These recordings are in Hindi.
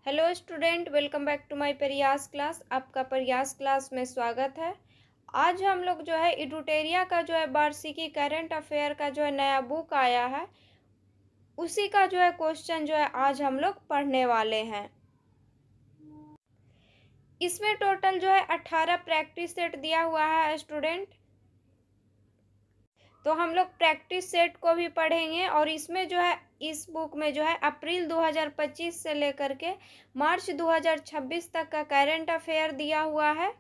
Hello student, welcome back to my Prayas class. आपका प्रयास क्लास में स्वागत है। आज हम लोग जो है इडुटेरिया का जो है वार्षिकी करंट अफेयर का जो है नया बुक आया है, उसी का जो है क्वेश्चन जो है आज हम लोग पढ़ने वाले हैं। इसमें टोटल जो है 18 प्रैक्टिस सेट दिया हुआ है स्टूडेंट। तो हम लोग प्रैक्टिस सेट को भी पढ़ेंगे और इसमें जो है इस बुक में जो है अप्रैल 2025 से लेकर के मार्च 2026 तक का करंट अफेयर दिया हुआ है।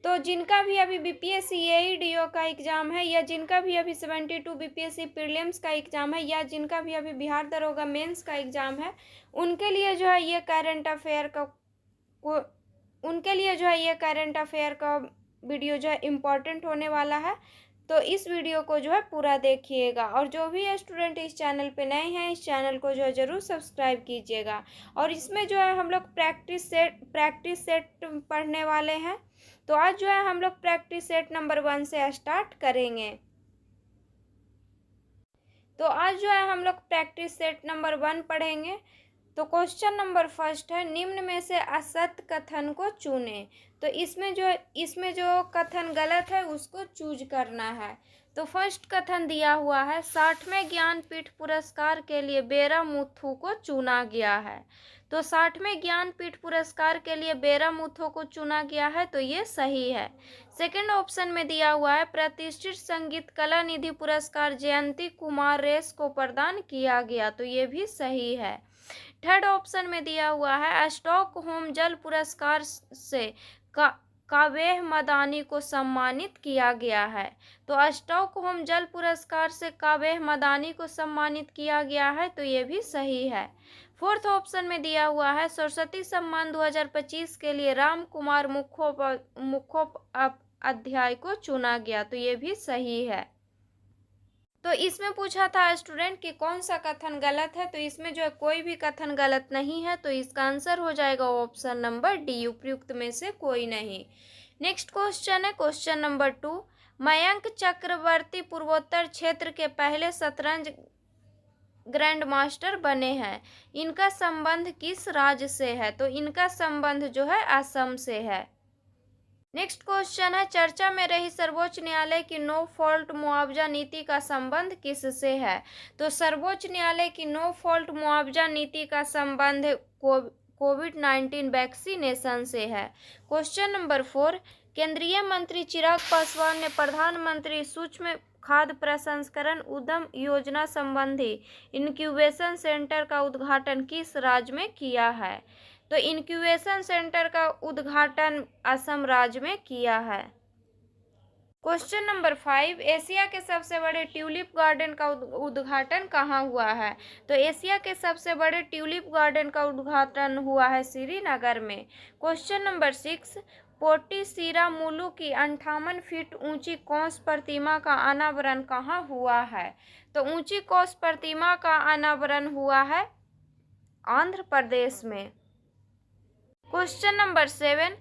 तो जिनका भी अभी बीपीएससी एईडीओ का एग्जाम है या जिनका भी अभी 72 बीपीएससी प्रीलिम्स का एग्जाम है या जिनका भी अभी बिहार दरोगा मेंस का एग्जाम है, उनके लिए जो है ये करंट अफेयर का वीडियो जो है इम्पोर्टेंट होने वाला है। तो इस वीडियो को जो है पूरा देखिएगा और जो भी स्टूडेंट इस चैनल पे नए हैं इस चैनल को जो है ज़रूर सब्सक्राइब कीजिएगा। और इसमें जो है हम लोग प्रैक्टिस सेट पढ़ने वाले हैं। तो आज जो है हम लोग प्रैक्टिस सेट नंबर 1 से स्टार्ट करेंगे। तो आज जो है हम लोग प्रैक्टिस सेट नंबर 1 पढ़ेंगे। तो क्वेश्चन नंबर फर्स्ट है, निम्न में से असत्य कथन को चुनें। तो इसमें जो कथन गलत है उसको चूज करना है। तो फर्स्ट कथन दिया हुआ है, 60वें ज्ञानपीठ पुरस्कार के लिए बेरा मुथु को चुना गया है। तो 60वें ज्ञानपीठ पुरस्कार के लिए बेरा मुथु को चुना गया है, तो ये सही है। सेकंड ऑप्शन में दिया हुआ है, प्रतिष्ठित संगीत कला निधि पुरस्कार जयंती कुमार रेस को प्रदान किया गया, तो ये भी सही है। थर्ड ऑप्शन में दिया हुआ है, स्टॉकहोम जल पुरस्कार से कावेह मदानी को सम्मानित किया गया है। तो स्टॉकहोम जल पुरस्कार से कावेह मदानी को सम्मानित किया गया है, तो ये भी सही है। फोर्थ ऑप्शन में दिया हुआ है, सरस्वती सम्मान 2025 के लिए राम कुमार मुखोपाध्याय को चुना गया, तो ये भी सही है। तो इसमें पूछा था स्टूडेंट कि कौन सा कथन गलत है, तो इसमें जो है कोई भी कथन गलत नहीं है, तो इसका आंसर हो जाएगा ऑप्शन नंबर डी, उपयुक्त में से कोई नहीं। नेक्स्ट क्वेश्चन है क्वेश्चन नंबर 2, मयंक चक्रवर्ती पूर्वोत्तर क्षेत्र के पहले शतरंज ग्रैंड मास्टर बने हैं। इनका संबंध किस राज्य से है? तो इनका संबंध जो है असम से है। नेक्स्ट क्वेश्चन है, चर्चा में रही सर्वोच्च न्यायालय की नो फॉल्ट मुआवजा नीति का संबंध किससे है? तो सर्वोच्च न्यायालय की नो फॉल्ट मुआवजा नीति का संबंध कोविड-19 वैक्सीनेशन से है। क्वेश्चन नंबर 4, केंद्रीय मंत्री चिराग पासवान ने प्रधानमंत्री सूक्ष्म खाद्य प्रसंस्करण उद्यम योजना संबंधी इंक्यूबेशन सेंटर का उद्घाटन किस राज्य में किया है? तो इंक्यूबेशन सेंटर का उद्घाटन असम राज्य में किया है। क्वेश्चन नंबर 5, एशिया के सबसे बड़े ट्यूलिप गार्डन का उद्घाटन कहाँ हुआ है? तो एशिया के सबसे बड़े ट्यूलिप गार्डन का उद्घाटन हुआ है श्रीनगर में। क्वेश्चन नंबर 6, पोटिसीरा मुलु की 58 फीट ऊंची कौंस प्रतिमा का अनावरण कहाँ हुआ है? तो ऊंची कौंस प्रतिमा का अनावरण हुआ है आंध्र प्रदेश में। क्वेश्चन नंबर 7,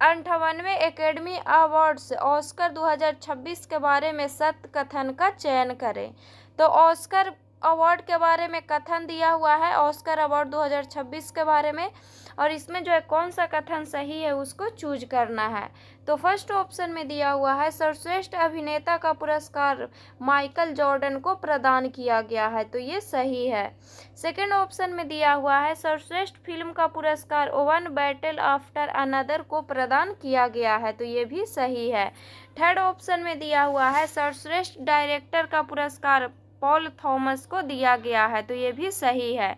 58वें एकेडमी अवार्ड्स ऑस्कर 2026 के बारे में सत्य कथन का चयन करें। तो ऑस्कर अवार्ड के बारे में कथन दिया हुआ है, ऑस्कर अवार्ड 2026 के बारे में, और इसमें जो है कौन सा कथन सही है उसको चूज करना है। तो फर्स्ट ऑप्शन में दिया हुआ है, सर्वश्रेष्ठ अभिनेता का पुरस्कार माइकल जॉर्डन को प्रदान किया गया है, तो ये सही है। सेकंड ऑप्शन में दिया हुआ है, सर्वश्रेष्ठ फिल्म का पुरस्कार वन बैटल आफ्टर अनदर को प्रदान किया गया है, तो ये भी सही है। थर्ड ऑप्शन में दिया हुआ है, सर्वश्रेष्ठ डायरेक्टर का पुरस्कार पॉल थॉमस को दिया गया है, तो ये भी सही है।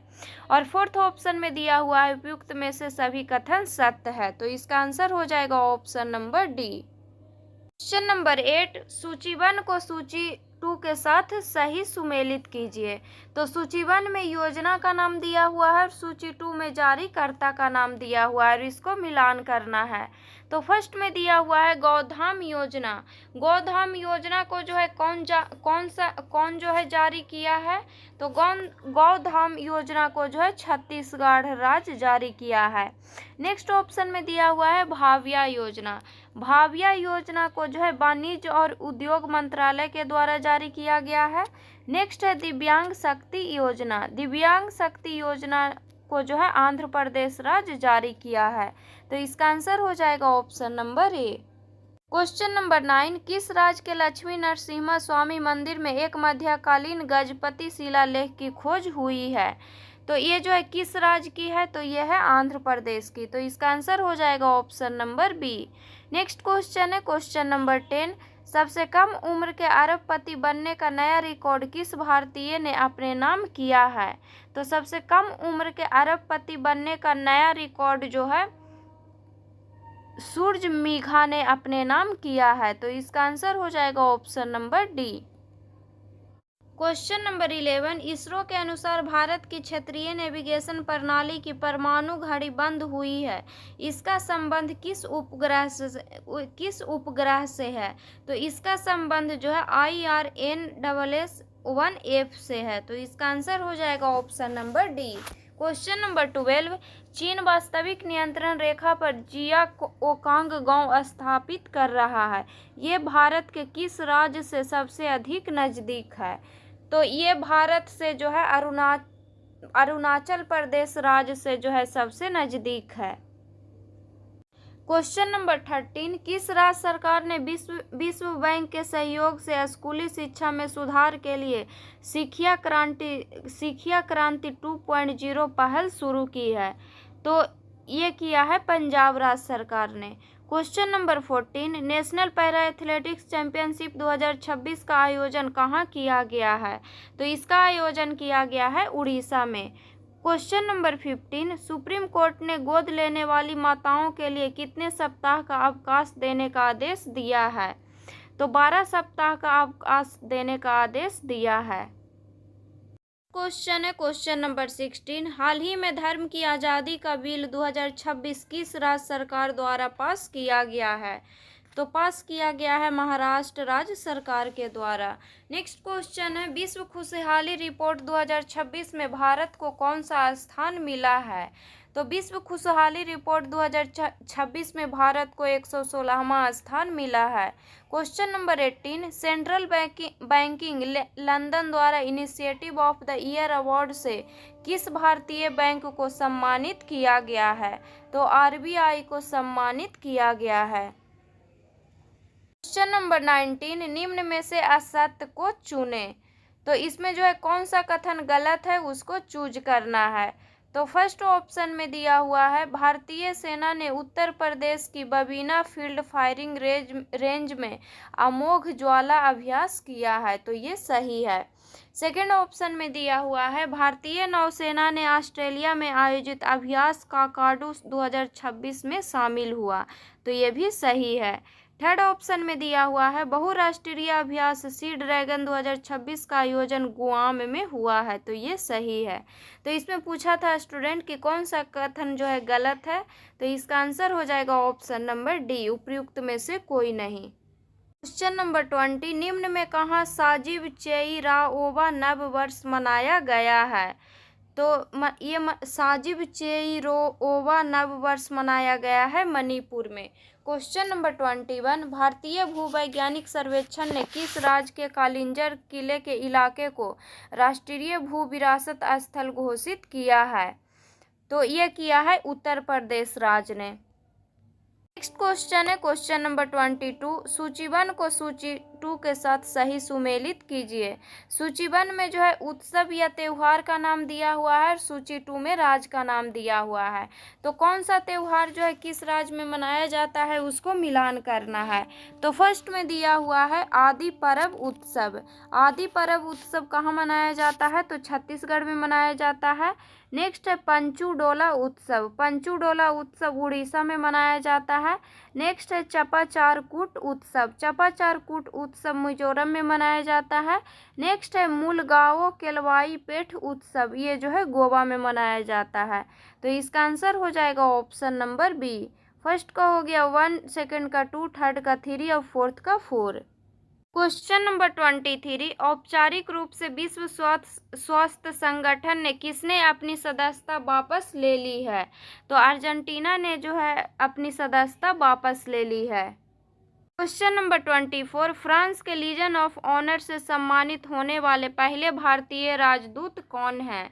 और फोर्थ ऑप्शन में दिया हुआ है, उपयुक्त में से सभी कथन सत्य है, तो इसका आंसर हो जाएगा option number D. Question number 8, सूची 1 को सूची 2 के साथ सही सुमेलित कीजिए। तो सूची 1 में योजना का नाम दिया हुआ है और सूची 2 में जारीकर्ता का नाम दिया हुआ है और इसको मिलान करना है। तो फर्स्ट में दिया हुआ है गौधाम योजना। गौधाम योजना को जो है कौन जो है जारी किया है? तो गौधाम योजना को जो है छत्तीसगढ़ राज्य जारी किया है। नेक्स्ट ऑप्शन में दिया हुआ है भाविया योजना। भाविया योजना को जो है वाणिज्य और उद्योग मंत्रालय के द्वारा जारी किया गया है। नेक्स्ट है दिव्यांग शक्ति योजना। दिव्यांग शक्ति योजना को जो है आंध्र प्रदेश राज्य जारी किया है। तो इसका आंसर हो जाएगा option number A. Question number 9, किस राज्य के लक्ष्मी नरसिम्हा स्वामी मंदिर में एक मध्यकालीन गजपति शिलालेख की खोज हुई है? तो ये जो है किस राज्य की है? तो ये है आंध्र प्रदेश की। तो इसका आंसर हो जाएगा option number B. Next question है क्वेश्चन नंबर 10, सबसे कम उम्र के अरबपति बनने का नया रिकॉर्ड किस भारतीय ने अपने नाम किया है? तो सबसे कम उम्र के अरबपति बनने का नया रिकॉर्ड जो है सूरजमेघा ने अपने नाम किया है। तो इसका आंसर हो जाएगा option number D. Question number 11, ISRO के अनुसार भारत की क्षेत्रीय नेविगेशन प्रणाली की परमाणु घड़ी बंद हुई है। इसका संबंध किस उपग्रह से है? तो इसका संबंध जो है IRNSS-1F से है। तो इसका आंसर हो जाएगा option number D. Question number 12, चीन वास्तविक नियंत्रण रेखा पर जियाओकांग गांव स्थापित कर रहा है। ये भारत के किस राज्य से सबसे अधिक नज़दीक है? तो ये भारत से जो है अरुणाचल प्रदेश राज्य से जो है सबसे नज़दीक है। क्वेश्चन नंबर 13, किस राज्य सरकार ने विश्व बैंक के सहयोग से स्कूली शिक्षा में सुधार के लिए शिक्षा क्रांति 2.0 पहल शुरू की है? तो ये किया है पंजाब राज्य सरकार ने। Question number 14, national para athletics championship 2026 का आयोजन कहाँ किया गया है? तो इसका आयोजन किया गया है उड़ीसा में। क्वेश्चन नंबर 15, सुप्रीम कोर्ट ने गोद लेने वाली माताओं के लिए कितने सप्ताह का अवकाश देने का आदेश दिया है? तो 12 सप्ताह का अवकाश देने का आदेश दिया है। क्वेश्चन है क्वेश्चन नंबर 16, हाल ही में धर्म की आज़ादी का बिल 2026 किस राज्य सरकार द्वारा पास किया गया है? तो पास किया गया है महाराष्ट्र राज्य सरकार के द्वारा। नेक्स्ट क्वेश्चन है, विश्व खुशहाली रिपोर्ट 2026 में भारत को कौन सा स्थान मिला है? तो विश्व खुशहाली रिपोर्ट 2026 में भारत को 116वां स्थान मिला है। Question number 18, central banking London द्वारा initiative of the year award से किस भारतीय बैंक को सम्मानित किया गया है? तो RBI को सम्मानित किया गया है। क्वेश्चन नंबर 19, निम्न में से असत्य को चुने। तो इसमें जो है कौन सा कथन गलत है उसको चूज करना है। तो फर्स्ट ऑप्शन में दिया हुआ है, भारतीय सेना ने उत्तर प्रदेश की बबीना फील्ड फायरिंग रेंज में अमोघ ज्वाला अभ्यास किया है। तो ये सही है। सेकेंड ऑप्शन में दिया हुआ है, भारतीय नौसेना ने ऑस्ट्रेलिया में आयोजित अभ्यास काकाडू 2026 में शामिल हुआ। तो ये भी सही है। थर्ड ऑप्शन में दिया हुआ है, बहुराष्ट्रीय अभ्यास सी ड्रैगन 2026 का आयोजन गुआम में हुआ है। तो ये सही है। तो इसमें पूछा था स्टूडेंट कि कौन सा कथन जो है गलत है? तो इसका आंसर हो जाएगा ऑप्शन नंबर डी, उपयुक्त में से कोई नहीं। क्वेश्चन नंबर 20, निम्न में कहाँ साजिब चेईराओबा नव वर्ष मनाया गया है? तो ये साजिब चेईराओबा नव वर्ष मनाया गया है मणिपुर में। क्वेश्चन नंबर 21, भारतीय भूवैज्ञानिक सर्वेक्षण ने किस राज्य के कालिंजर किले के इलाके को राष्ट्रीय भू विरासत स्थल घोषित किया है? तो ये किया है उत्तर प्रदेश राज्य ने। नेक्स्ट क्वेश्चन है क्वेश्चन नंबर 22, सूचीबद्ध को सूची 2 के साथ सही सुमेलित कीजिए। सूचीबद्ध में जो है उत्सव या त्योहार का नाम दिया हुआ है और सूची 2 में राज्य का नाम दिया हुआ है। तो कौन सा त्योहार जो है किस राज्य में मनाया जाता है उसको मिलान करना है। तो फर्स्ट में दिया हुआ है आदि पर्व उत्सव। आदि पर्व उत्सव कहाँ मनाया जाता है? तो छत्तीसगढ़ में मनाया जाता है। नेक्स्ट है पंचूडोला उत्सव। पंचूडोला उत्सव उड़ीसा में मनाया जाता है। नेक्स्ट है चपाचारकूट उत्सव। चपाचारकूट उत्सव मिजोरम में मनाया जाता है। नेक्स्ट है मुलगाओ केलवाई पेठ उत्सव, ये जो है गोवा में मनाया जाता है। तो इसका आंसर हो जाएगा ऑप्शन नंबर बी। फर्स्ट का हो गया 1, सेकंड का 2, थर्ड का 3 और फोर्थ का 4। क्वेश्चन नंबर 23, औपचारिक रूप से विश्व स्वास्थ्य संगठन ने किसने अपनी सदस्यता वापस ले ली है? तो अर्जेंटीना ने जो है अपनी सदस्यता वापस ले ली है। क्वेश्चन नंबर 24, फ्रांस के लीजन ऑफ ऑनर से सम्मानित होने वाले पहले भारतीय राजदूत कौन हैं?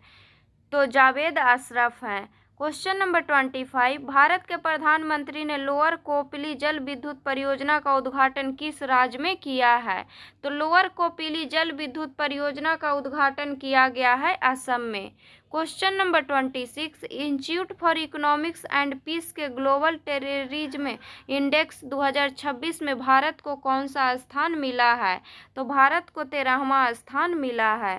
तो जावेद अशरफ हैं। क्वेश्चन नंबर 25, भारत के प्रधानमंत्री ने लोअर कोपली जल विद्युत परियोजना का उद्घाटन किस राज्य में किया है? तो लोअर कोपली जल विद्युत परियोजना का उद्घाटन किया गया है असम में। Question number 26, institute for economics and peace के ग्लोबल टेररिज्म इंडेक्स 2026 में भारत को कौन सा स्थान मिला है? तो भारत को 13वां स्थान मिला है।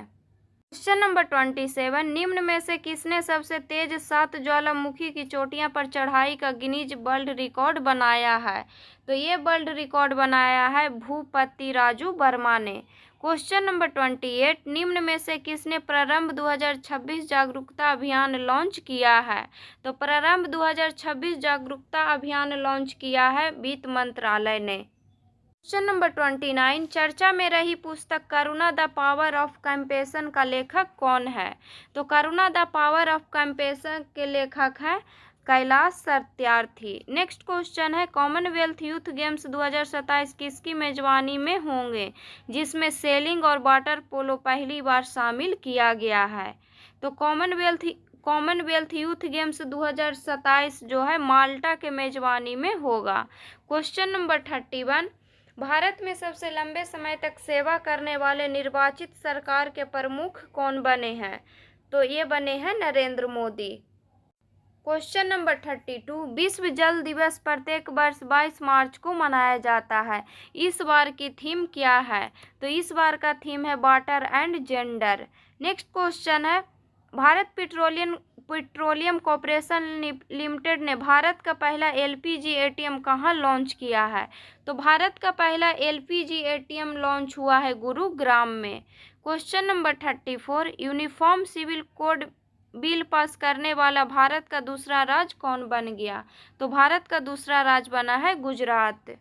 क्वेश्चन नंबर 27, निम्न में से किसने सबसे तेज 7 ज्वालामुखी की चोटियों पर चढ़ाई का गिनीज वर्ल्ड रिकॉर्ड बनाया है? तो ये वर्ल्ड रिकॉर्ड बनाया है भूपति राजू वर्मा ने। क्वेश्चन नंबर 28, निम्न में से किसने प्रारंभ 2026 जागरूकता अभियान लॉन्च किया है? तो प्रारंभ 2026 जागरूकता अभियान लॉन्च किया है वित्त मंत्रालय ने। क्वेश्चन नंबर 29, चर्चा में रही पुस्तक करुणा द पावर ऑफ कंपैशन का लेखक कौन है? तो करुणा द पावर ऑफ कंपैशन के लेखक हैं कैलाश सत्यार्थी। नेक्स्ट क्वेश्चन है, कॉमनवेल्थ यूथ गेम्स 2027 किसकी मेजबानी में होंगे, जिसमें सेलिंग और वाटर पोलो पहली बार शामिल किया गया है? तो कॉमनवेल्थ यूथ गेम्स 2027 जो है माल्टा के मेजबानी में होगा। क्वेश्चन नंबर 31, भारत में सबसे लंबे समय तक सेवा करने वाले निर्वाचित सरकार के प्रमुख कौन बने हैं? तो ये बने हैं नरेंद्र मोदी। क्वेश्चन नंबर 32, विश्व जल दिवस प्रत्येक वर्ष 22 मार्च को मनाया जाता है। इस बार की थीम क्या है? तो इस बार का थीम है water and gender. Next question है, भारत पेट्रोलियम कॉर्पोरेशन लिमिटेड ने भारत का पहला एलपीजी एटीएम कहाँ लॉन्च किया है? तो भारत का पहला एलपीजी एटीएम लॉन्च हुआ है गुरुग्राम में। Question number 34, uniform civil code bill pass करने वाला भारत का दूसरा राज्य कौन बन गया? तो भारत का दूसरा राज्य बना है Gujarat.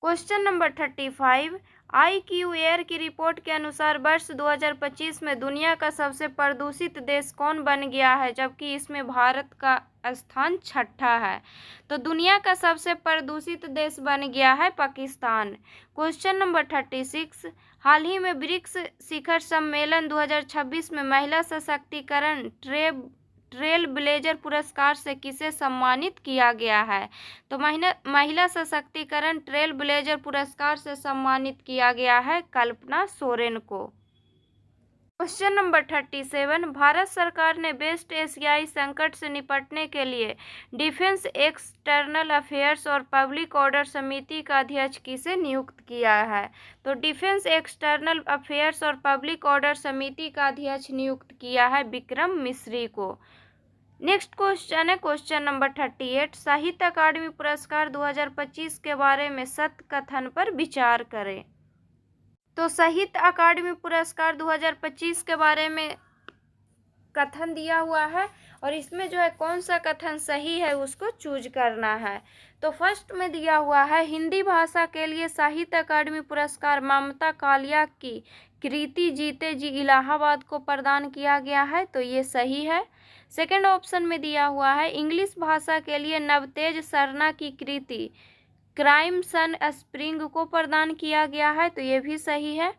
Question number 35, IQ air की रिपोर्ट के अनुसार वर्ष 2025 में दुनिया का सबसे प्रदूषित देश कौन बन गया है, जबकि इसमें भारत का स्थान 6ठा है? तो दुनिया का सबसे प्रदूषित देश बन गया है पाकिस्तान। क्वेश्चन नंबर 36, हाल ही में ब्रिक्स शिखर सम्मेलन 2026 में महिला सशक्तिकरण ट्रेल ब्लेजर पुरस्कार से किसे सम्मानित किया गया है? तो महिला सशक्तिकरण ट्रेल ब्लेजर पुरस्कार से सम्मानित किया गया है कल्पना सोरेन को। क्वेश्चन नंबर 37, भारत सरकार ने वेस्ट एशियाई संकट से निपटने के लिए डिफेंस एक्सटर्नल अफेयर्स और पब्लिक ऑर्डर समिति का अध्यक्ष किसे नियुक्त किया है? तो डिफेंस एक्सटर्नल अफेयर्स और पब्लिक ऑर्डर समिति का अध्यक्ष नियुक्त किया है विक्रम मिश्री को। नेक्स्ट क्वेश्चन है क्वेश्चन नंबर 38, साहित्य अकादमी पुरस्कार 2025 के बारे में सत्य कथन पर विचार करें। तो साहित्य अकादमी पुरस्कार 2025 के बारे में कथन दिया हुआ है और इसमें जो है कौन सा कथन सही है उसको चूज करना है। तो फर्स्ट में दिया हुआ है, हिंदी भाषा के लिए साहित्य अकादमी पुरस्कार ममता कालिया की कृति जीते जी इलाहाबाद को प्रदान किया गया है, तो ये सही है। सेकंड ऑप्शन में दिया हुआ है, इंग्लिश भाषा के लिए नवतेज सरना की कृति क्राइम सन स्प्रिंग को प्रदान किया गया है, तो ये भी सही है।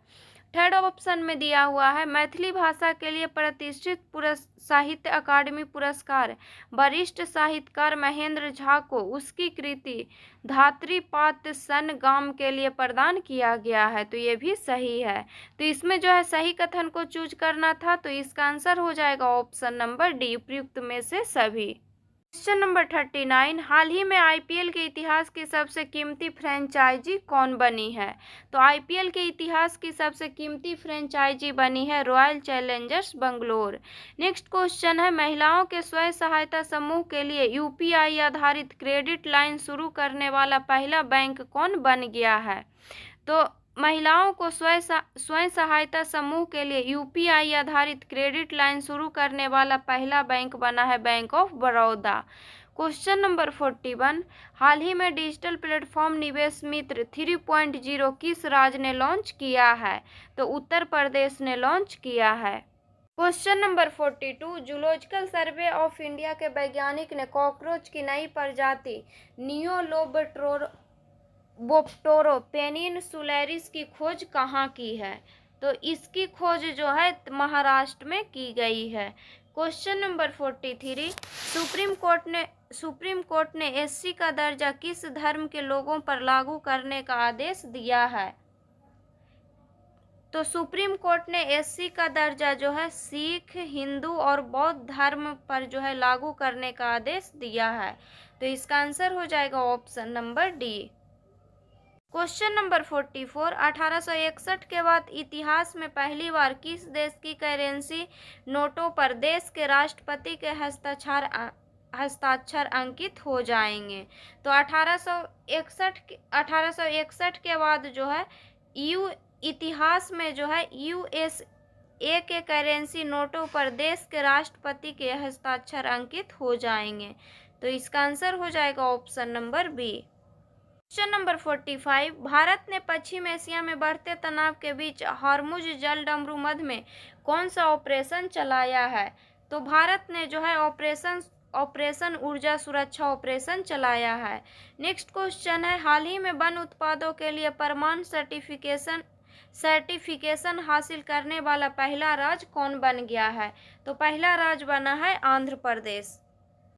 थर्ड ऑप्शन में दिया हुआ है, मैथिली भाषा के लिए प्रतिष्ठित साहित्य अकादमी पुरस्कार वरिष्ठ साहित्यकार महेंद्र झा को उसकी कृति धात्रीपात सन गाम के लिए प्रदान किया गया है, तो ये भी सही है। तो इसमें जो है सही कथन को चूज करना था, तो इसका आंसर हो जाएगा ऑप्शन नंबर डी, उपयुक्त में से सभी। क्वेश्चन नंबर 39, हाल ही में आईपीएल के इतिहास की सबसे कीमती फ्रेंचाइजी कौन बनी है? तो आईपीएल के इतिहास की सबसे कीमती फ्रेंचाइजी बनी है royal Challengers Bangalore. Next question है, महिलाओं के स्वयं सहायता समूह के लिए यूपीआई आधारित क्रेडिट लाइन शुरू करने वाला पहला बैंक कौन बन गया है? तो महिलाओं को स्वयं सहायता समूह के लिए यूपीआई आधारित क्रेडिट लाइन शुरू करने वाला पहला बैंक बना है bank of Baroda. Question number 41, हाल ही में डिजिटल प्लेटफॉर्म निवेश मित्र 3.0 किस राज्य ने लॉन्च किया है? तो उत्तर प्रदेश ने लॉन्च किया है। Question number 42, zoological survey of India के वैज्ञानिक ने कॉकरोच की नई प्रजाति नियोलोबेटोरस बोप्टोरो पेनिनसुलैरिस की खोज कहाँ की है? तो इसकी खोज जो है महाराष्ट्र में की गई है। क्वेश्चन नंबर 43, सुप्रीम कोर्ट ने एससी का दर्जा किस धर्म के लोगों पर लागू करने का आदेश दिया है? तो सुप्रीम कोर्ट ने एससी का दर्जा जो है सिख, हिंदू और बौद्ध धर्म पर जो है लागू करने का आदेश दिया है। तो इसका आंसर हो जाएगा option number D. Question number 44, 1861 के बाद इतिहास में पहली बार किस देश की करेंसी नोटों पर देश के राष्ट्रपति के हस्ताक्षर अंकित हो जाएंगे? तो 1861 के बाद जो है इतिहास में जो है यूएसए के करेंसी नोटों पर देश के राष्ट्रपति के हस्ताक्षर अंकित हो जाएंगे। तो इसका आंसर हो जाएगा option number B. Question number 45, Bharat ने पश्चिम एशिया में बढ़ते तनाव के बीच हॉर्मुज जलडमरू मध्य में कौन सा ऑपरेशन चलाया है? तो भारत ने जो है ऑपरेशन ऊर्जा सुरक्षा ऑपरेशन चलाया है। नेक्स्ट क्वेश्चन है, हाल ही में वन उत्पादों के लिए प्रमाण सर्टिफिकेशन हासिल करने वाला पहला राज्य कौन बन गया है? तो पहला राज्य बना है आंध्र प्रदेश।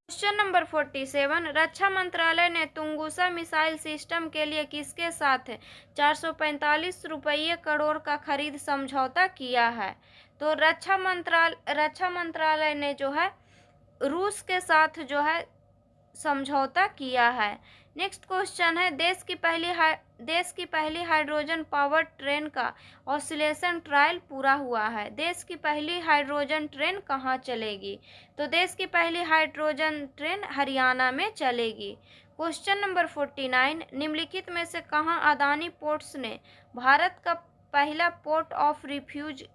क्वेश्चन नंबर 47, रक्षा मंत्रालय ने तुंगुसा मिसाइल सिस्टम के लिए किसके साथ 445 रुपये करोड़ का खरीद समझौता किया है? तो रक्षा मंत्रालय ने जो है रूस के साथ जो है समझौता किया है। नेक्स्ट क्वेश्चन है, देश की पहली हाइड्रोजन पावर ट्रेन का ऑसिलेशन ट्रायल पूरा हुआ है। देश की पहली हाइड्रोजन ट्रेन कहाँ चलेगी? तो देश की पहली हाइड्रोजन ट्रेन हरियाणा में चलेगी। क्वेश्चन नंबर 49, निम्नलिखित में से कहाँ अदानी पोर्ट्स ने भारत का पहला पोर्ट ऑफ रिफ्यूज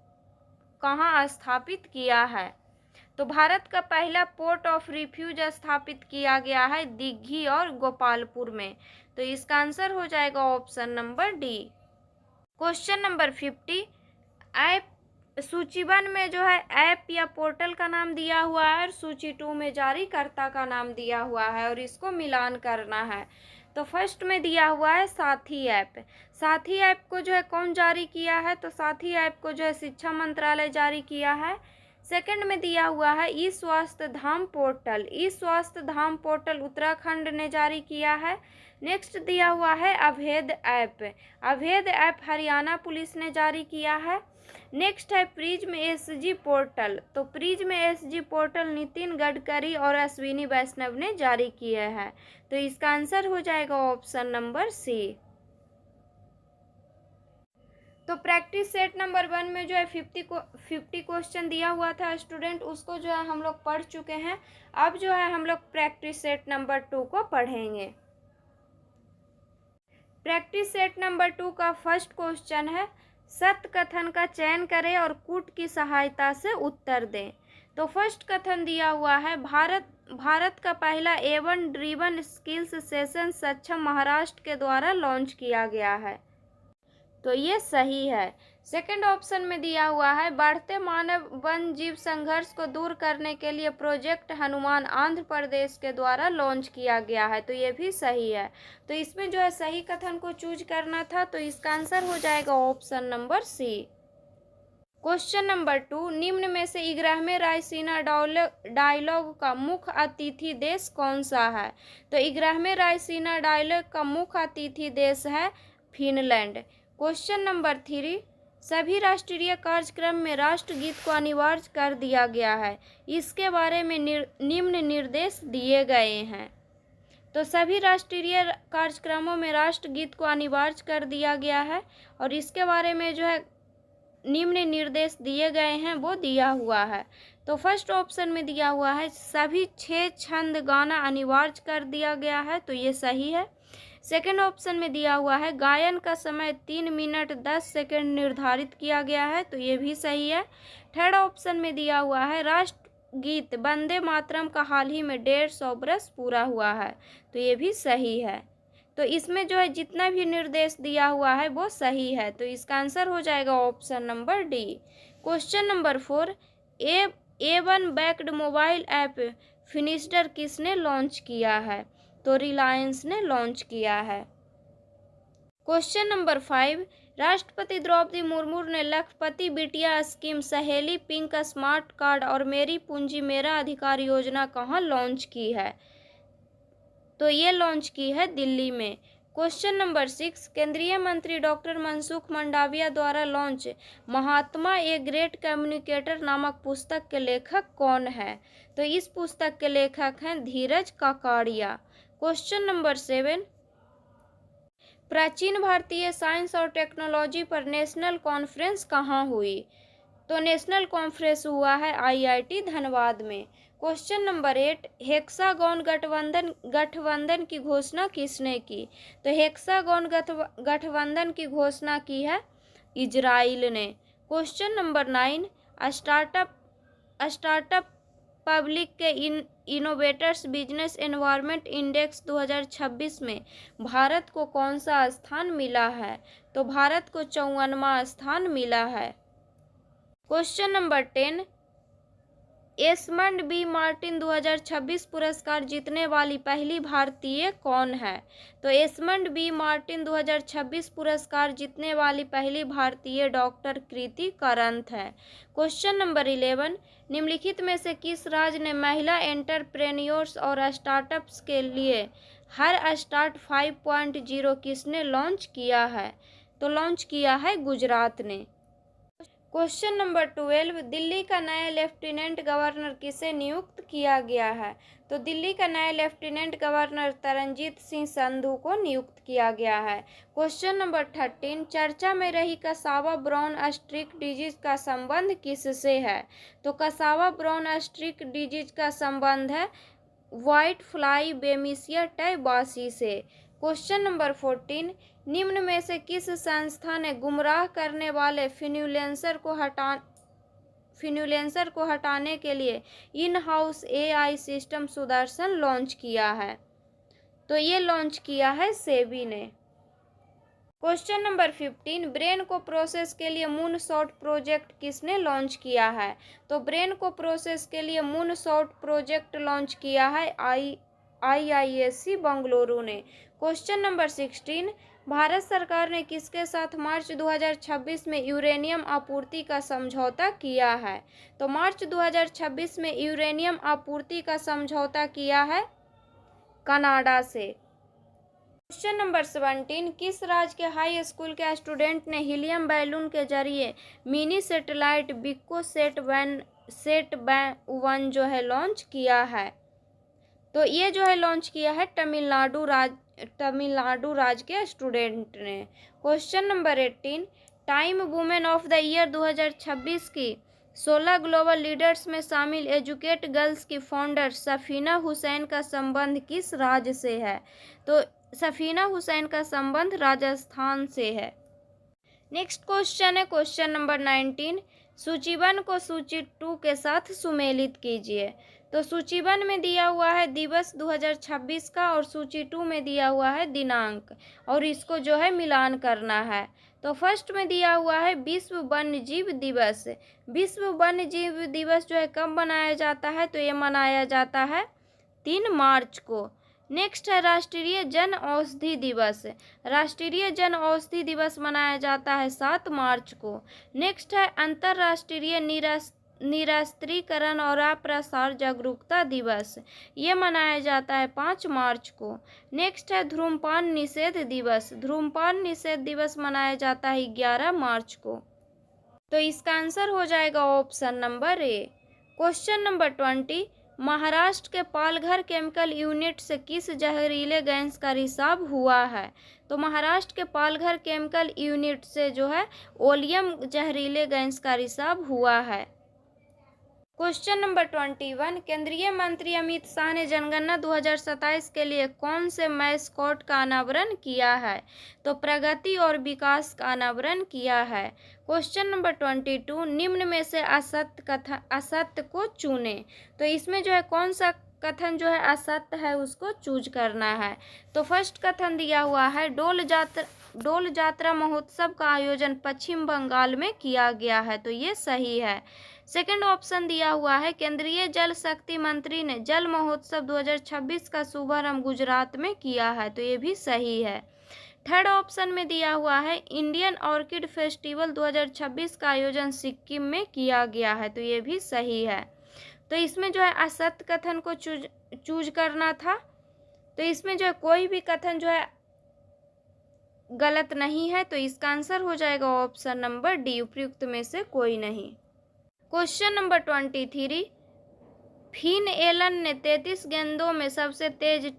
कहाँ स्थापित किया है? तो भारत का पहला पोर्ट ऑफ रिफ्यूज स्थापित किया गया है दिघी और गोपालपुर में। तो इसका आंसर हो जाएगा option number D. Question number 50, app सूची 1 में जो है ऐप या पोर्टल का नाम दिया हुआ है और सूची 2 में जारीकर्ता का नाम दिया हुआ है और इसको मिलान करना है। तो फर्स्ट में दिया हुआ है साथी ऐप। साथी ऐप को जो है कौन जारी किया है? तो साथी ऐप को जो है शिक्षा मंत्रालय जारी किया है। सेकंड में दिया हुआ है ई स्वास्थ्य धाम पोर्टल। ई स्वास्थ्य धाम पोर्टल उत्तराखंड ने जारी किया है। नेक्स्ट दिया हुआ है अभेद ऐप। अभेद ऐप हरियाणा पुलिस ने जारी किया है। नेक्स्ट है प्रिज्म एसजी पोर्टल। तो prism SG portal Nitin Gadkari और अश्विनी वैष्णव ने जारी किए हैं। तो इसका आंसर हो जाएगा ऑप्शन नंबर सी। तो प्रैक्टिस सेट नंबर 1 में जो है 50 क्वेश्चन दिया हुआ था स्टूडेंट, उसको जो है हम लोग पढ़ चुके हैं। अब जो है हम लोग प्रैक्टिस सेट नंबर 2 को पढ़ेंगे। प्रैक्टिस सेट नंबर 2 का फर्स्ट क्वेश्चन है, सत्य कथन का चयन करें और कूट की सहायता से उत्तर दें। तो फर्स्ट कथन दिया हुआ है, भारत का पहला A1 ड्रिवन स्किल्स सेशन सक्षम महाराष्ट्र के द्वारा लॉन्च किया गया है। तो ये सही है। सेकंड ऑप्शन में दिया हुआ है, बढ़ते मानव वन जीव संघर्ष को दूर करने के लिए प्रोजेक्ट हनुमान आंध्र प्रदेश के द्वारा लॉन्च किया गया है। तो ये भी सही है। तो इसमें जो है सही कथन को चूज करना था। तो इसका आंसर हो जाएगा option number C. Question number 2, निम्न में से 11वें रायसीना डायलॉग का मुख्य अतिथि देश कौन सा है? तो 11वें रायसीना डायलॉग का मुख्य अतिथि देश है फिनलैंड। क्वेश्चन नंबर 3, सभी राष्ट्रीय कार्यक्रम में राष्ट्रगीत को अनिवार्य कर दिया गया है। इसके बारे में निम्न निर्देश दिए गए हैं। तो सभी राष्ट्रीय कार्यक्रमों में राष्ट्रगीत को अनिवार्य कर दिया गया है और इसके बारे में जो है निम्न निर्देश दिए गए हैं वो दिया हुआ है। तो फर्स्ट ऑप्शन में दिया हुआ है, सभी 6 छंद गाना अनिवार्य कर दिया गया है। तो ये सही है। सेकेंड ऑप्शन में दिया हुआ है, गायन का समय 3 मिनट 10 सेकेंड निर्धारित किया गया है। तो ये भी सही है। थर्ड ऑप्शन में दिया हुआ है, राष्ट्रगीत वंदे मातरम का हाल ही में 150 वर्ष पूरा हुआ है। तो ये भी सही है। तो इसमें जो है जितना भी निर्देश दिया हुआ है वो सही है। तो इसका आंसर हो जाएगा option number D. Question number 4, A1 backed mobile app फिनिस्टर किसने लॉन्च किया है? तो रिलायंस ने लॉन्च किया है। क्वेश्चन नंबर 5, राष्ट्रपति द्रौपदी मुर्मू ने लखपति बिटिया स्कीम, सहेली, पिंक स्मार्ट कार्ड और मेरी पूंजी मेरा अधिकार योजना कहाँ लॉन्च की है? तो ये लॉन्च की है दिल्ली में। क्वेश्चन नंबर 6, केंद्रीय मंत्री डॉक्टर मनसुख मंडाविया द्वारा launch Mahatma a great communicator नामक पुस्तक के लेखक कौन है? तो इस पुस्तक के लेखक हैं धीरज काकाड़िया। क्वेश्चन नंबर 7, प्राचीन भारतीय साइंस और टेक्नोलॉजी पर नेशनल कॉन्फ्रेंस कहाँ हुई? तो नेशनल कॉन्फ्रेंस हुआ है IIT धनबाद में। क्वेश्चन नंबर 8, हेक्सागोन गठबंधन की घोषणा किसने की? तो हेक्सागोन गठबंधन की घोषणा की है इजराइल ने। क्वेश्चन नंबर 9, स्टार्टअप पब्लिक के इनोवेटर्स बिजनेस एनवायरनमेंट इंडेक्स 2026 में भारत को कौन सा स्थान मिला है? तो भारत को 54वां स्थान मिला है। क्वेश्चन नंबर 10, एस्मंड बी मार्टिन 2026 पुरस्कार जीतने वाली पहली भारतीय कौन है? तो एस्मंड बी मार्टिन 2026 पुरस्कार जीतने वाली पहली भारतीय डॉक्टर कृति करंत है। क्वेश्चन नंबर 11, निम्नलिखित में से किस राज्य ने महिला एंटरप्रेन्योर्स और स्टार्टअप्स के लिए हर स्टार्ट 5.0 किसने लॉन्च किया है? तो लॉन्च किया है गुजरात ने। क्वेश्चन नंबर 12, दिल्ली का नया लेफ्टिनेंट गवर्नर किसे नियुक्त किया गया है? तो दिल्ली का नया लेफ्टिनेंट गवर्नर तरनजीत सिंह संधू को नियुक्त किया गया है। क्वेश्चन नंबर 13, चर्चा में रही कसावा ब्राउन स्ट्रीक डिजीज का संबंध किससे है? तो कसावा ब्राउन स्ट्रीक डिजीज का संबंध है व्हाइट फ्लाई बेमिसिया टाइबासी से। क्वेश्चन नंबर 14, निम्न में से किस संस्था ने गुमराह करने वाले फ्रीलांसर को हटाने के लिए in house AI system Sudarshan launch किया है? तो ये लॉन्च किया है सेबी ने। क्वेश्चन नंबर 15, ब्रेन को प्रोसेस के लिए मून शॉट प्रोजेक्ट किसने लॉन्च किया है? तो ब्रेन को प्रोसेस के लिए मून शॉट प्रोजेक्ट लॉन्च किया है IISc बेंगलुरु ने। क्वेश्चन नंबर 16, भारत सरकार ने किसके साथ मार्च 2026 में यूरेनियम आपूर्ति का समझौता किया है? तो मार्च 2026 में यूरेनियम आपूर्ति का समझौता किया है कनाडा से। क्वेश्चन नंबर 17, किस राज्य के हाई स्कूल के स्टूडेंट ने हीलियम बैलून के जरिए मिनी सैटेलाइट विक्को सेट-1 जो है लॉन्च किया है? तो ये जो है लॉन्च किया है तमिलनाडु राज्य के स्टूडेंट ने। Question number 18, time women of the year 2026 की 16 ग्लोबल लीडर्स में शामिल एजुकेट गर्ल्स की फाउंडर सफीना हुसैन का संबंध किस राज्य से है? तो सफीना हुसैन का संबंध राजस्थान से है। नेक्स्ट क्वेश्चन है क्वेश्चन नंबर 19, सूचीबद्ध को सूची 2 के साथ सुमेलित कीजिए। तो सूचीबद्ध में दिया हुआ है दिवस 2026 का और सूची 2 में दिया हुआ है दिनांक, और इसको जो है मिलान करना है। तो फर्स्ट में दिया हुआ है विश्व वन्यजीव दिवस। विश्व वन्यजीव दिवस जो है कब मनाया जाता है? तो ये मनाया जाता है 3 मार्च को। नेक्स्ट है राष्ट्रीय जन औषधि दिवस। राष्ट्रीय जन औषधि दिवस मनाया जाता है 7 मार्च को। नेक्स्ट है अंतर्राष्ट्रीय निरस्त्रीकरण और अप्रसार जागरूकता दिवस, ये मनाया जाता है 5 मार्च को। नेक्स्ट है धूम्रपान निषेध दिवस। धूम्रपान निषेध दिवस मनाया जाता है 11 मार्च को। तो इसका आंसर हो जाएगा option number A. Question number 20, Maharashtra के पालघर केमिकल यूनिट से किस जहरीले गैस का रिसाव हुआ है? तो महाराष्ट्र के पालघर केमिकल यूनिट से जो है ओलियम जहरीले गैस का रिसाव हुआ है। क्वेश्चन नंबर 21, केंद्रीय मंत्री अमित शाह ने जनगणना 2027 के लिए कौन से मैस्कॉट का अनावरण किया है? तो प्रगति और विकास का अनावरण किया है। क्वेश्चन नंबर 22, निम्न में से असत्य को चुने। तो इसमें जो है कौन सा कथन जो है असत्य है उसको चूज करना है। तो फर्स्ट कथन दिया हुआ है डोल जात्रा महोत्सव का आयोजन पश्चिम बंगाल में किया गया है, तो ये सही है। सेकंड ऑप्शन दिया हुआ है केंद्रीय जल शक्ति मंत्री ने जल महोत्सव 2026 का शुभारंभ गुजरात में किया है, तो ये भी सही है। थर्ड ऑप्शन में दिया हुआ है इंडियन ऑर्किड फेस्टिवल 2026 का आयोजन सिक्किम में किया गया है, तो ये भी सही है। तो इसमें जो है असत्य कथन को चूज करना था, तो इसमें जो है कोई भी कथन जो है गलत नहीं है, तो इसका आंसर हो जाएगा ऑप्शन नंबर डी, उपयुक्त में से कोई नहीं। क्वेश्चन नंबर 23, फिन एलन ने 33 गेंदों में सबसे तेज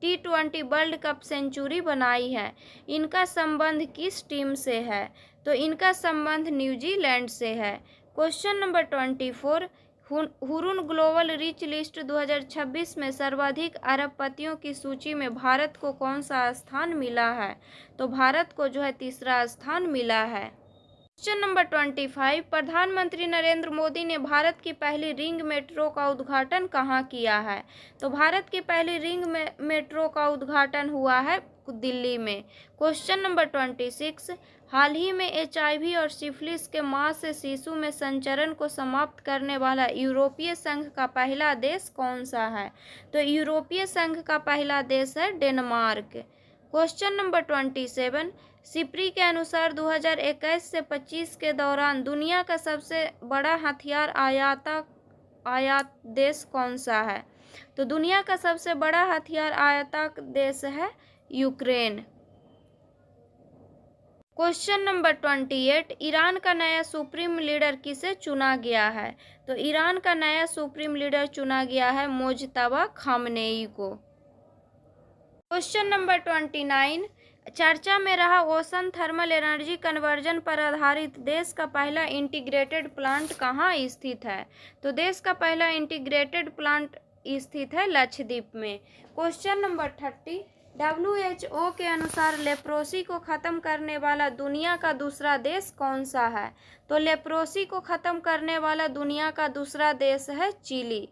T20 वर्ल्ड कप सेंचुरी बनाई है। इनका संबंध किस टीम से है? तो इनका संबंध न्यूजीलैंड से है। Question number 24, Hurun global rich list 2026 में सर्वाधिक अरबपतियों की सूची में भारत को कौन सा स्थान मिला है? तो भारत को जो है तीसरा स्थान मिला है। क्वेश्चन नंबर 25, प्रधानमंत्री नरेंद्र मोदी ने भारत की पहली रिंग मेट्रो का उद्घाटन कहाँ किया है? तो भारत की पहली रिंग मेट्रो का उद्घाटन हुआ है दिल्ली में। क्वेश्चन नंबर 26, हाल ही में HIV और सिफिलिस के मां से शिशु में संचरण को समाप्त करने वाला यूरोपीय संघ का पहला देश कौन सा है? तो यूरोपीय संघ का पहला देश है डेनमार्क। क्वेश्चन नंबर 27, सिप्री के अनुसार 2021 से 25 के दौरान दुनिया का सबसे बड़ा हथियार आयात देश कौन सा है? तो दुनिया का सबसे बड़ा हथियार आयातक देश है यूक्रेन। क्वेश्चन नंबर 28, ईरान का नया सुप्रीम लीडर किसे चुना गया है? तो ईरान का नया सुप्रीम लीडर चुना गया है मोजतबा खामनेई को। क्वेश्चन नंबर 29, चर्चा में रहा ओशन थर्मल एनर्जी कन्वर्जन पर आधारित देश का पहला इंटीग्रेटेड प्लांट कहाँ स्थित है? तो देश का पहला इंटीग्रेटेड प्लांट स्थित है लक्षद्वीप में। क्वेश्चन नंबर 30, WHO के अनुसार लेप्रोसी को खत्म करने वाला दुनिया का दूसरा देश कौन सा है? तो लेप्रोसी को खत्म करने वाला दुनिया का दूसरा देश है चिली।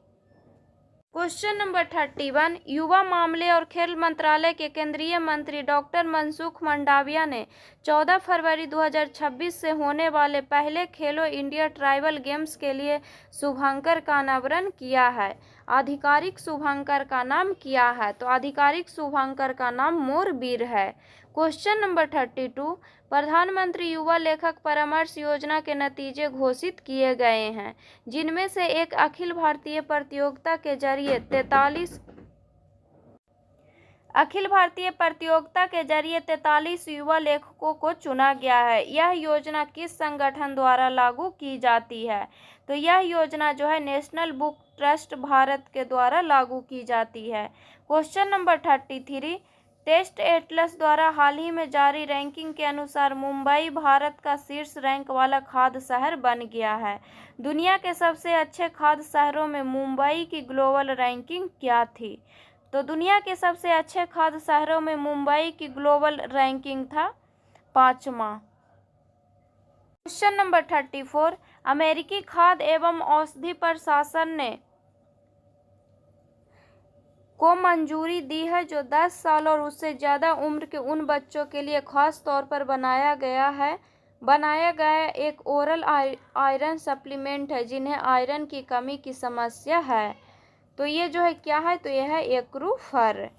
क्वेश्चन नंबर 31, युवा मामले और खेल मंत्रालय के केंद्रीय मंत्री डॉक्टर मनसुख मंडाविया ने 14 फरवरी 2026 से होने वाले पहले खेलो इंडिया ट्राइबल गेम्स के लिए शुभांकर का अनावरण किया है। आधिकारिक शुभांकर का नाम क्या है? तो आधिकारिक शुभांकर का नाम मोरबीर है। क्वेश्चन नंबर 32, प्रधानमंत्री युवा लेखक परामर्श योजना के नतीजे घोषित किए गए हैं, जिनमें से एक अखिल भारतीय प्रतियोगिता के जरिए 43 युवा लेखकों को चुना गया है। यह योजना किस संगठन द्वारा लागू की जाती है? तो यह योजना जो है नेशनल बुक ट्रस्ट भारत के द्वारा लागू की जाती है। क्वेश्चन नंबर 33, टेस्ट एटलस द्वारा हाल ही में जारी रैंकिंग के अनुसार मुंबई भारत का शीर्ष रैंक वाला खाद्य शहर बन गया है। दुनिया के सबसे अच्छे खाद्य शहरों में मुंबई की ग्लोबल रैंकिंग क्या थी? तो दुनिया के सबसे अच्छे खाद्य शहरों में मुंबई की ग्लोबल रैंकिंग था 5वां। क्वेश्चन नंबर 34, अमेरिकी खाद्य एवं औषधि प्रशासन ने को मंजूरी दी है जो 10 साल और उससे ज़्यादा उम्र के उन बच्चों के लिए खास तौर पर बनाया गया एक ओरल आयरन सप्लीमेंट है जिन्हें आयरन की कमी की समस्या है। तो ये जो है क्या है? तो यह है एक्रूफर।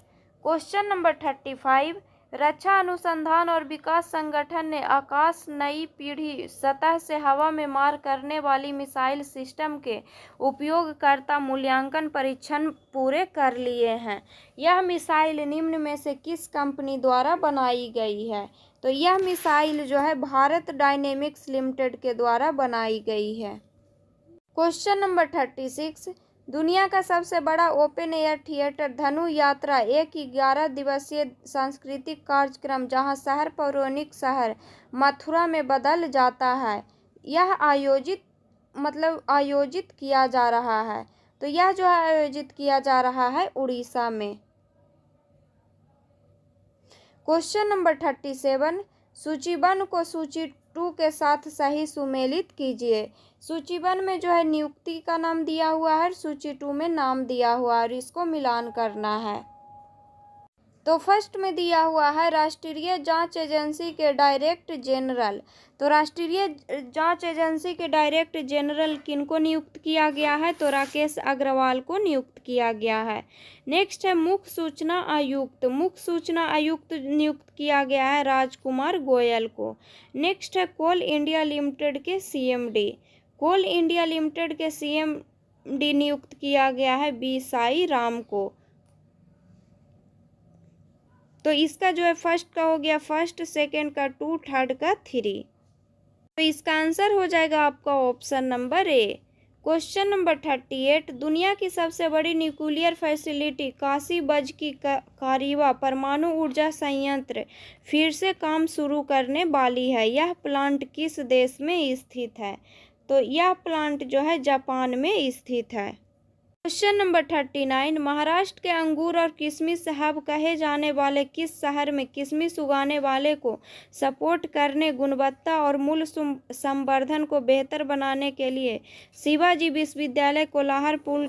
क्वेश्चन नंबर 35, रक्षा अनुसंधान और विकास संगठन ने आकाश नई पीढ़ी सतह से हवा में मार करने वाली मिसाइल सिस्टम के उपयोगकर्ता मूल्यांकन परीक्षण पूरे कर लिए हैं। यह मिसाइल निम्न में से किस कंपनी द्वारा बनाई गई है? तो यह मिसाइल जो है भारत डायनेमिक्स लिमिटेड के द्वारा बनाई गई है। क्वेश्चन नंबर 36, दुनिया का सबसे बड़ा ओपन एयर थिएटर धनु यात्रा एक 11 दिवसीय सांस्कृतिक कार्यक्रम जहां शहर पौराणिक शहर मथुरा में बदल जाता है, यह आयोजित किया जा रहा है। तो यह जो है आयोजित किया जा रहा है उड़ीसा में। क्वेश्चन नंबर 37, सूचीबद्ध को सूची 2 के साथ सही सुमेलित कीजिए। सूचीबद्ध में जो है नियुक्ति का नाम दिया हुआ है, सूची 2 में नाम दिया हुआ है और इसको मिलान करना है। तो फर्स्ट में दिया हुआ है राष्ट्रीय जांच एजेंसी के डायरेक्टर जनरल। तो राष्ट्रीय जांच एजेंसी के डायरेक्टर जनरल किनको नियुक्त किया गया है? तो राकेश अग्रवाल को नियुक्त किया गया है। नेक्स्ट है मुख्य सूचना आयुक्त। मुख्य सूचना आयुक्त नियुक्त किया गया है राजकुमार गोयल को। नेक्स्ट है कोल इंडिया लिमिटेड के सीएमडी। कोल इंडिया लिमिटेड के सीएमडी नियुक्त किया गया है बी साई राम को। तो इसका जो है फर्स्ट का हो गया फर्स्ट, सेकंड का 2, थर्ड का 3। तो इसका आंसर हो जाएगा आपका option number A. Question number 38, दुनिया की सबसे बड़ी न्यूक्लियर फैसिलिटी काशीबज की कारीवा परमाणु ऊर्जा संयंत्र फिर से काम शुरू करने वाली है। यह प्लांट किस देश में स्थित है? तो यह प्लांट जो है जापान में स्थित है। क्वेश्चन नंबर 39, महाराष्ट्र के अंगूर और किशमिश हब कहे जाने वाले किस शहर में किशमिश उगाने वाले को सपोर्ट करने, गुणवत्ता और मूल्य संवर्धन को बेहतर बनाने के लिए शिवाजी विश्वविद्यालय कोल्हारपुर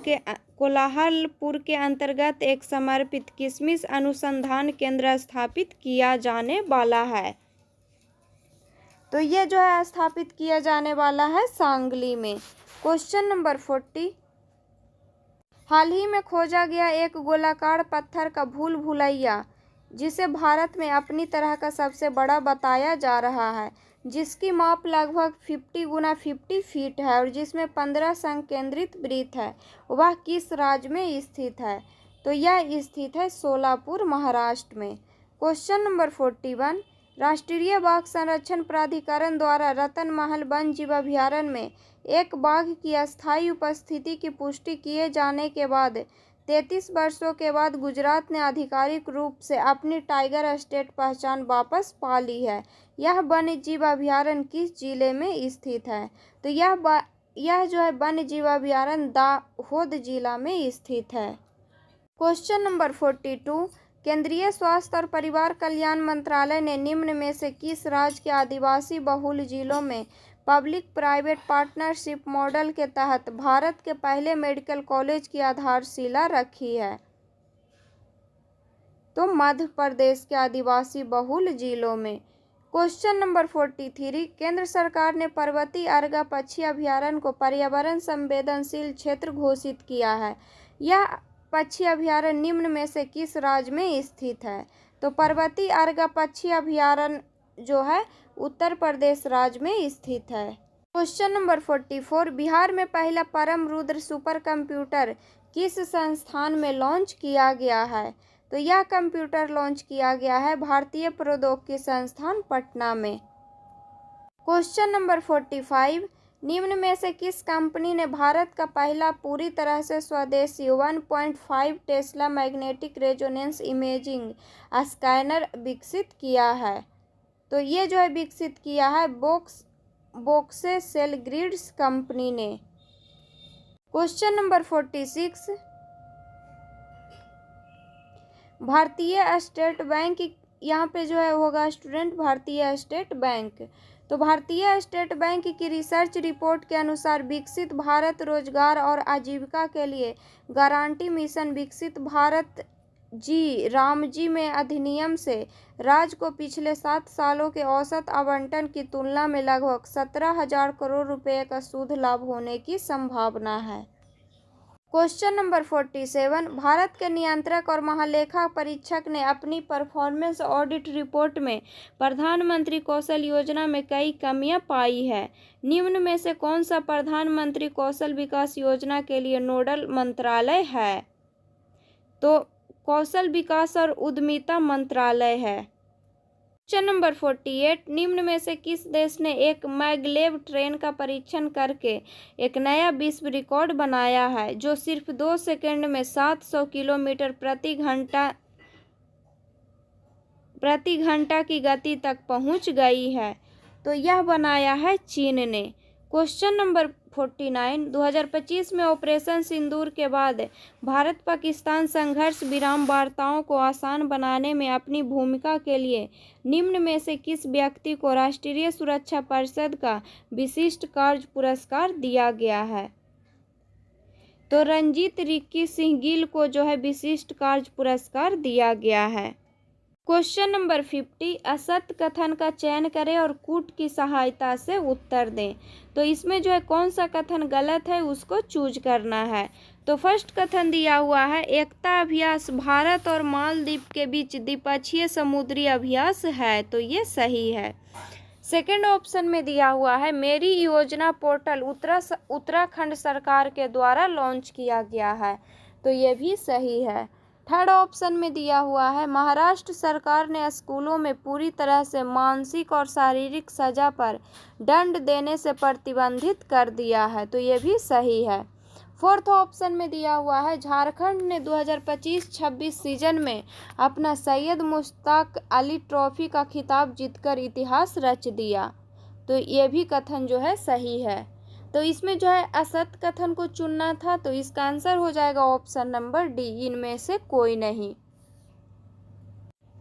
के अंतर्गत एक समर्पित किशमिश अनुसंधान केंद्र स्थापित किया जाने वाला है? तो यह जो है स्थापित किया जाने वाला है सांगली में। क्वेश्चन नंबर 40, हाल ही में खोजा गया एक गोलाकार पत्थर का भूल भुलैया जिसे भारत में अपनी तरह का सबसे बड़ा बताया जा रहा है, जिसकी माप लगभग 50 गुना 50 फीट है और जिसमें 15 संकेंद्रित वृत्त है, वह किस राज्य में स्थित है? तो यह स्थित है सोलापुर, महाराष्ट्र में। क्वेश्चन नंबर 41, राष्ट्रीय बाघ संरक्षण प्राधिकरण द्वारा रतनमहल वन्य जीव अभयारण्य में एक बाघ की अस्थायी उपस्थिति की पुष्टि किए जाने के बाद 33 वर्षों के बाद गुजरात ने आधिकारिक रूप से अपनी टाइगर स्टेट पहचान वापस पा ली है। यह वन्य जीव अभयारण्य किस जिले में स्थित है? तो यह जो है वन्य जीव अभयारण्य दाहोद जिला में स्थित है। क्वेश्चन नंबर 42, केंद्रीय स्वास्थ्य और परिवार कल्याण मंत्रालय ने निम्न में से किस राज्य के आदिवासी बहुल जिलों में पब्लिक प्राइवेट पार्टनरशिप मॉडल के तहत भारत के पहले मेडिकल कॉलेज की आधारशिला रखी है? तो मध्य प्रदेश के आदिवासी बहुल जिलों में। क्वेश्चन नंबर 43, केंद्र सरकार ने पर्वतीय अर्गा पक्षी अभयारण्य को पर्यावरण संवेदनशील क्षेत्र घोषित किया है। यह पक्षी अभयारण्य निम्न में से किस राज्य में स्थित है? तो पर्वतीय अर्गा पक्षी अभयारण्य जो है उत्तर प्रदेश राज्य में स्थित है। क्वेश्चन नंबर 44, बिहार में पहला परम रुद्र सुपर कंप्यूटर किस संस्थान में लॉन्च किया गया है? तो यह कंप्यूटर लॉन्च किया गया है भारतीय प्रौद्योगिकी संस्थान पटना में। क्वेश्चन नंबर 45, निम्न में से किस कंपनी ने भारत का पहला पूरी तरह से स्वदेशी 1.5 Tesla magnetic resonance imaging scanner विकसित किया है? तो ये जो है विकसित किया है बोक्से सेलग्रिड्स कंपनी ने। क्वेश्चन नंबर 46, भारतीय स्टेट बैंक, यहाँ पे जो है होगा स्टूडेंट भारतीय स्टेट बैंक। तो भारतीय स्टेट बैंक की रिसर्च रिपोर्ट के अनुसार विकसित भारत रोजगार और आजीविका के लिए गारंटी मिशन विकसित भारत जी रामजी में अधिनियम से राज्य को पिछले 7 सालों के औसत आवंटन की तुलना में लगभग 17,000 करोड़ रुपए का शुद्ध लाभ होने की संभावना है। क्वेश्चन नंबर 47, भारत के नियंत्रक और महालेखा परीक्षक ने अपनी परफॉर्मेंस ऑडिट रिपोर्ट में प्रधानमंत्री कौशल योजना में कई कमियां पाई है। निम्न में से कौन सा प्रधानमंत्री कौशल विकास योजना के लिए नोडल मंत्रालय है? तो कौशल विकास और उद्यमिता मंत्रालय है। क्वेश्चन नंबर 48, निम्न में से किस देश ने एक मैगलेव ट्रेन का परीक्षण करके एक नया विश्व रिकॉर्ड बनाया है, जो सिर्फ 2 सेकंड में 700 किलोमीटर प्रति घंटा की गति तक पहुंच गई है? तो यह बनाया है चीन ने। क्वेश्चन नंबर 49, 2025 में ऑपरेशन सिंदूर के बाद भारत पाकिस्तान संघर्ष विराम वार्ताओं को आसान बनाने में अपनी भूमिका के लिए निम्न में से किस व्यक्ति को राष्ट्रीय सुरक्षा परिषद का विशिष्ट कार्य पुरस्कार दिया गया है? तो रणजीत रिक्की सिंह गिल को जो है विशिष्ट कार्य पुरस्कार दिया गया है। क्वेश्चन नंबर 50, असत्य कथन का चयन करें और कूट की सहायता से उत्तर दें। तो इसमें जो है कौन सा कथन गलत है उसको चूज करना है। तो फर्स्ट कथन दिया हुआ है, एकता अभ्यास भारत और मालदीव के बीच द्विपक्षीय समुद्री अभ्यास है, तो ये सही है। सेकेंड ऑप्शन में दिया हुआ है, मेरी योजना पोर्टल उत्तराखंड सरकार के द्वारा लॉन्च किया गया है, तो ये भी सही है। थर्ड ऑप्शन में दिया हुआ है, महाराष्ट्र सरकार ने स्कूलों में पूरी तरह से मानसिक और शारीरिक सजा पर दंड देने से प्रतिबंधित कर दिया है, तो ये भी सही है। फोर्थ ऑप्शन में दिया हुआ है, झारखंड ने 2025-26 सीजन में अपना सैयद मुश्ताक अली ट्रॉफी का खिताब जीतकर इतिहास रच दिया, तो ये भी कथन जो है सही है। तो इसमें जो है असत्य कथन को चुनना था, तो इसका आंसर हो जाएगा ऑप्शन नंबर डी, इनमें से कोई नहीं।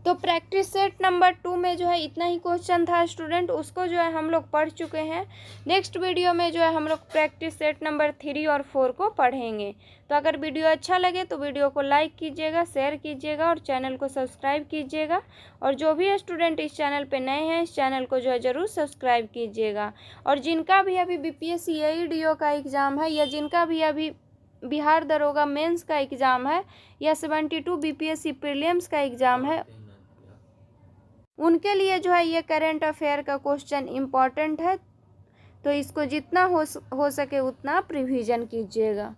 तो प्रैक्टिस सेट नंबर 2 में जो है इतना ही क्वेश्चन था स्टूडेंट, उसको जो है हम लोग पढ़ चुके हैं। नेक्स्ट वीडियो में जो है हम लोग प्रैक्टिस सेट नंबर 3 और 4 को पढ़ेंगे। तो अगर वीडियो अच्छा लगे तो वीडियो को लाइक कीजिएगा, शेयर कीजिएगा और चैनल को सब्सक्राइब कीजिएगा। और जो भी स्टूडेंट इस चैनल पे नए हैं, इस चैनल को जो है ज़रूर सब्सक्राइब कीजिएगा। और जिनका भी अभी BPSC AEDO का एग्ज़ाम है, या जिनका भी अभी बिहार दरोगा मेंस का एग्ज़ाम है, या 72 BPSC प्रीलिम्स का एग्ज़ाम है, उनके लिए जो है ये करंट अफेयर का क्वेश्चन इम्पॉर्टेंट है। तो इसको जितना हो सके उतना रिवीजन कीजिएगा।